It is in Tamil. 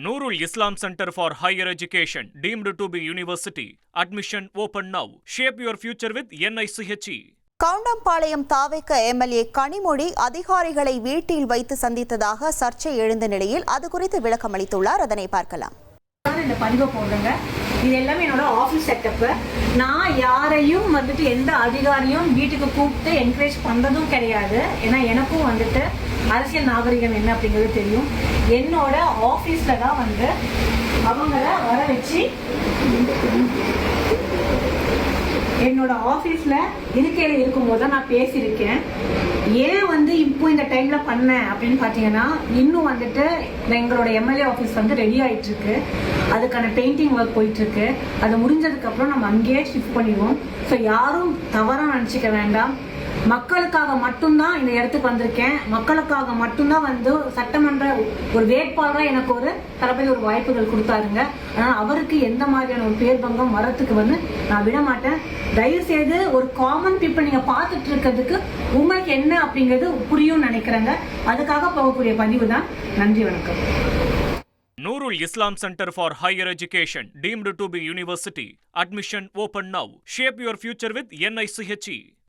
Nurul Islam Center for Higher Education, deemed to be university. Admission open now. Shape your future with NICHE. Goundampalayam TVK MLA Kanimozhi அதிகாரிகளை வீட்டில் வைத்து சந்தித்ததாக சர்ச்சை எழுந்த நிலையில் அது குறித்து விளக்கம் அளித்துள்ளார். அதனை பார்க்கலாம். இந்த பதிவை போடுங்க. இது எல்லாமே என்னோட ஆஃபீஸ் செட்டப். நான் யாரையும் எந்த அதிகாரியும் வீட்டுக்கு கூப்பிட்டு என்கரேஜ் பண்றதும் கிடையாது. ஏன்னா எனக்கும் அரசியல் நாகரிகம் என்ன அப்படிங்கிறது தெரியும். என்னோட ஆஃபீஸ்ல தான் அவங்கள வர வச்சு என்னோட ஆஃபீஸ்ல இருக்கையில இருக்கும்போது தான் நான் பேசியிருக்கேன். ஏன் இப்போ இந்த டைம்ல பண்ணேன் அப்படின்னு பாத்தீங்கன்னா, இன்னும் எங்களோட எம்எல்ஏ ஆஃபீஸ் ரெடி ஆயிட்டு இருக்கு. அதுக்கான பெயிண்டிங் ஒர்க் போயிட்டு இருக்கு. அது முடிஞ்சதுக்கு அப்புறம் நம்ம அங்கேயே ஷிஃப்ட் பண்ணிடுவோம். ஸோ யாரும் தவறா நினைச்சுக்க வேண்டாம். மக்களுக்காக மட்டும்தான் இந்த இடத்துக்கு வந்திருக்கேன். மக்களுக்காக மட்டும்தான் சட்டமன்ற ஒரு வேட்பாளராக எனக்கு ஒரு தளபதி ஒரு வாய்ப்புகள் கொடுத்தாருங்க. ஆனால் அவருக்கு எந்த மாதிரியான ஒரு பேர் பங்கம் வரத்துக்கு நான் விட மாட்டேன். தயவு செய்து ஒரு காமன் பீப்புள் நீங்க பார்த்துட்டு இருக்கிறதுக்கு உங்களுக்கு என்ன அப்படிங்கிறது புரியும் நினைக்கிறேங்க. அதுக்காக போகக்கூடிய பதிவு தான். நன்றி, வணக்கம். Nurul Islam Center for Higher Education, deemed to be university. Admission open now. Shape your future with NICHE.